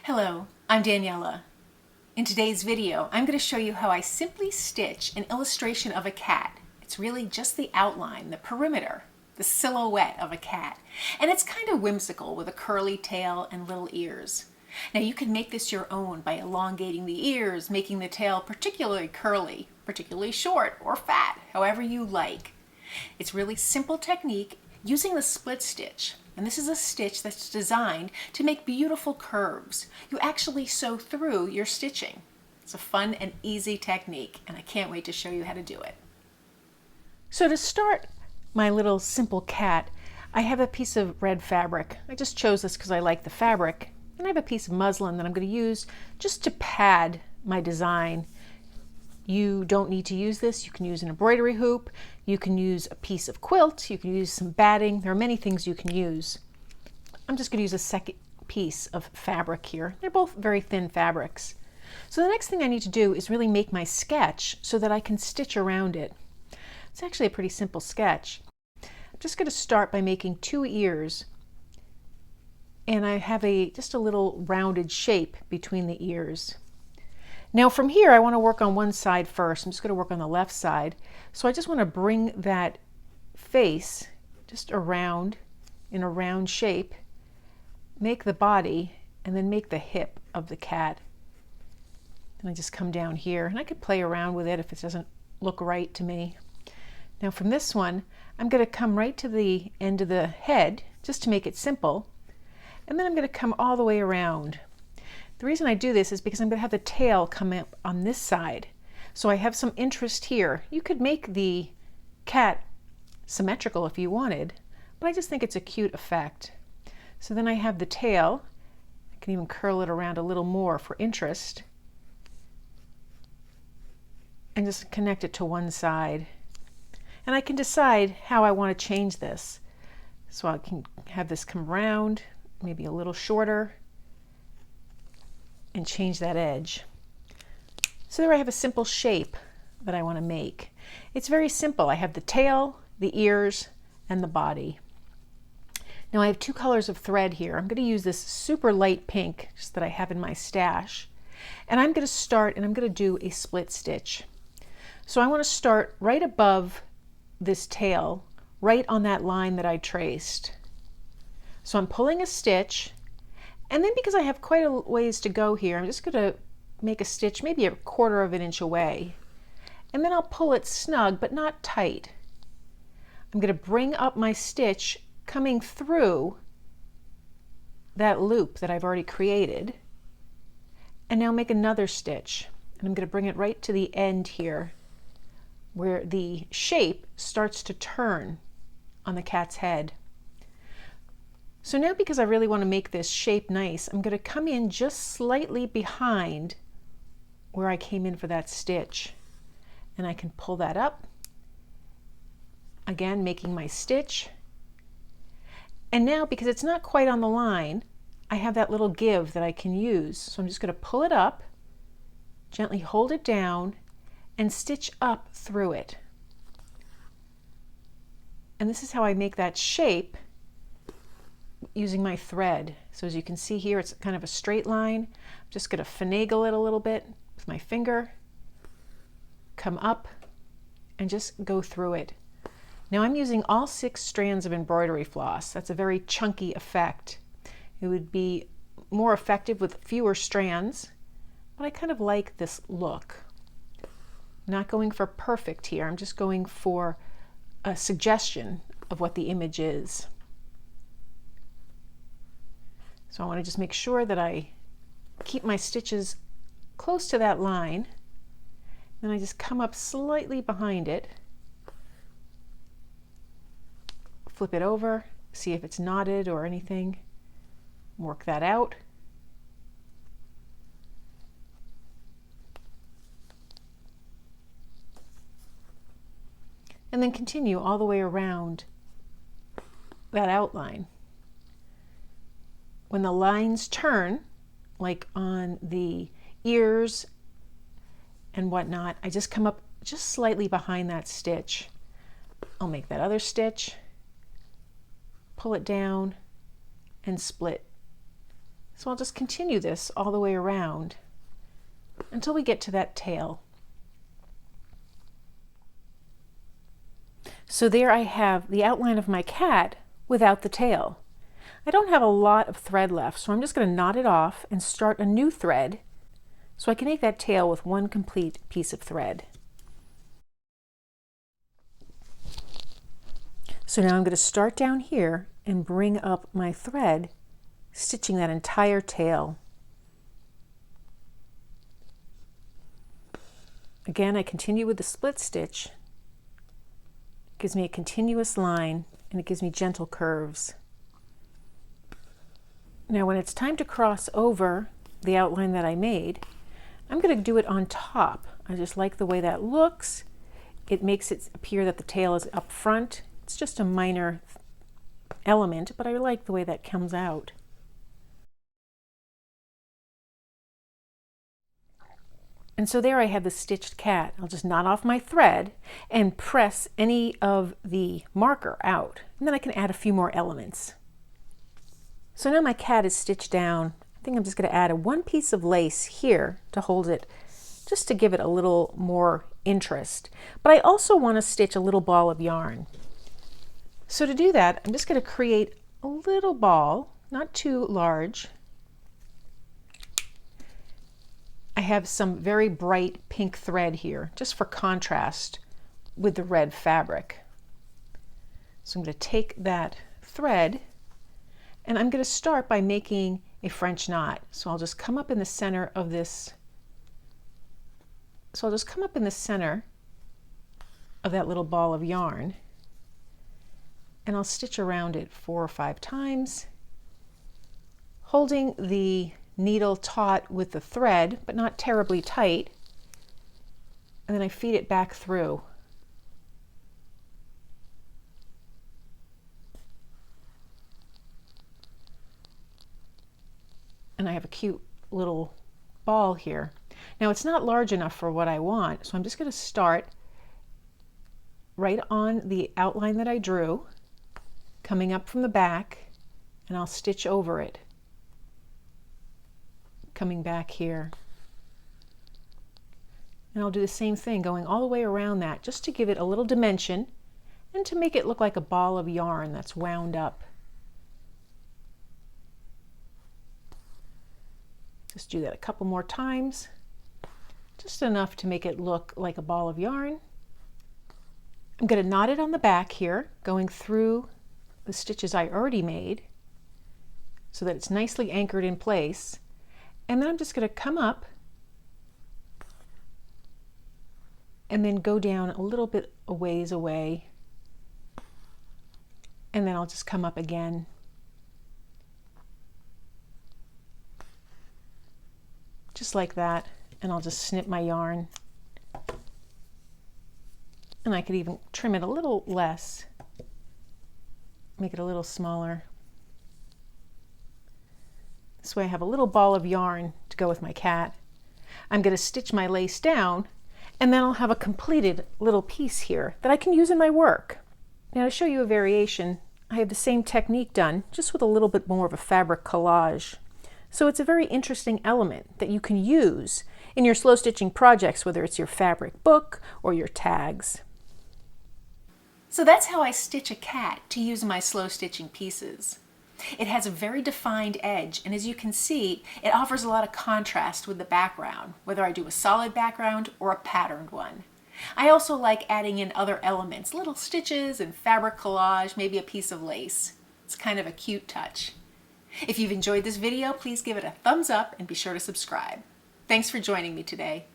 Hello, I'm Daniela. In today's video, I'm going to show you how I simply stitch an illustration of a cat. It's really just the outline, the perimeter, the silhouette of a cat. And it's kind of whimsical with a curly tail and little ears. Now you can make this your own by elongating the ears, making the tail particularly curly, particularly short or fat, however you like. It's really simple technique using the split stitch. And this is a stitch that's designed to make beautiful curves. You actually sew through your stitching. It's a fun and easy technique, and I can't wait to show you how to do it. So to start my little simple cat, I have a piece of red fabric. I just chose this because I like the fabric. And I have a piece of muslin that I'm going to use just to pad my design. You don't need to use this. You can use an embroidery hoop. You can use a piece of quilt. You can use some batting. There are many things you can use. I'm just going to use a second piece of fabric here. They're both very thin fabrics. So the next thing I need to do is really make my sketch so that I can stitch around it. It's actually a pretty simple sketch. I'm just going to start by making 2 ears. And I have just a little rounded shape between the ears. Now from here, I want to work on one side first. I'm just going to work on the left side. So I just want to bring that face just around in a round shape, make the body, and then make the hip of the cat. And I just come down here, and I could play around with it if it doesn't look right to me. Now from this one, I'm going to come right to the end of the head, just to make it simple, and then I'm going to come all the way around. The reason I do this is because I'm going to have the tail come up on this side. So I have some interest here. You could make the cat symmetrical if you wanted, but I just think it's a cute effect. So then I have the tail. I can even curl it around a little more for interest. And just connect it to one side. And I can decide how I want to change this. So I can have this come round, maybe a little shorter, and change that edge. So there I have a simple shape that I want to make. It's very simple. I have the tail, the ears, and the body. Now I have 2 colors of thread here. I'm going to use this super light pink just that I have in my stash. And I'm going to start and I'm going to do a split stitch. So I want to start right above this tail, right on that line that I traced. So I'm pulling a stitch. And then because I have quite a ways to go here, I'm just going to make a stitch maybe a 1/4 of an inch away. And then I'll pull it snug, but not tight. I'm going to bring up my stitch coming through that loop that I've already created. And now make another stitch. And I'm going to bring it right to the end here, where the shape starts to turn on the cat's head. So now because I really want to make this shape nice, I'm going to come in just slightly behind where I came in for that stitch. And I can pull that up, again making my stitch. And now because it's not quite on the line, I have that little give that I can use. So I'm just going to pull it up, gently hold it down, and stitch up through it. And this is how I make that shape using my thread. So as you can see here, it's kind of a straight line. I'm just going to finagle it a little bit with my finger, come up, and just go through it. Now I'm using all 6 strands of embroidery floss. That's a very chunky effect. It would be more effective with fewer strands, but I kind of like this look. I'm not going for perfect here. I'm just going for a suggestion of what the image is. So I want to just make sure that I keep my stitches close to that line. Then I just come up slightly behind it, flip it over, see if it's knotted or anything, work that out. And then continue all the way around that outline. When the lines turn, like on the ears and whatnot, I just come up just slightly behind that stitch. I'll make that other stitch, pull it down, and split So I'll just continue this all the way around until we get to that tail. So there I have the outline of my cat without the tail. I don't have a lot of thread left, so I'm just going to knot it off and start a new thread so I can make that tail with one complete piece of thread. So now I'm going to start down here and bring up my thread, stitching that entire tail. Again, I continue with the split stitch. It gives me a continuous line and it gives me gentle curves. Now when it's time to cross over the outline that I made, I'm going to do it on top. I just like the way that looks. It makes it appear that the tail is up front. It's just a minor element, but I like the way that comes out. And so there I have the stitched cat. I'll just knot off my thread and press any of the marker out. And then I can add a few more elements. So now my cat is stitched down. I think I'm just going to add one piece of lace here to hold it, just to give it a little more interest. But I also want to stitch a little ball of yarn. So to do that, I'm just going to create a little ball, not too large. I have some very bright pink thread here, just for contrast with the red fabric. So I'm going to take that thread and I'm going to start by making a French knot. So I'll just come up in the center of this. So I'll just come up in the center of that little ball of yarn and I'll stitch around it 4 or 5 times, holding the needle taut with the thread, but not terribly tight. And then I feed it back through. And I have a cute little ball here. Now it's not large enough for what I want, so I'm just going to start right on the outline that I drew, coming up from the back, and I'll stitch over it, coming back here. And I'll do the same thing, going all the way around that, just to give it a little dimension and to make it look like a ball of yarn that's wound up. Just do that a couple more times, just enough to make it look like a ball of yarn. I'm going to knot it on the back here, going through the stitches I already made so that it's nicely anchored in place. And then I'm just going to come up and then go down a little bit a ways away, and then I'll just come up again. Just like that, and I'll just snip my yarn. And I could even trim it a little less, make it a little smaller. This way I have a little ball of yarn to go with my cat. I'm going to stitch my lace down, and then I'll have a completed little piece here that I can use in my work. Now to show you a variation, I have the same technique done, just with a little bit more of a fabric collage. So it's a very interesting element that you can use in your slow stitching projects, whether it's your fabric book or your tags. So that's how I stitch a cat to use my slow stitching pieces. It has a very defined edge, and as you can see, it offers a lot of contrast with the background, whether I do a solid background or a patterned one. I also like adding in other elements, little stitches and fabric collage, maybe a piece of lace. It's kind of a cute touch. If you've enjoyed this video, please give it a thumbs up and be sure to subscribe. Thanks for joining me today.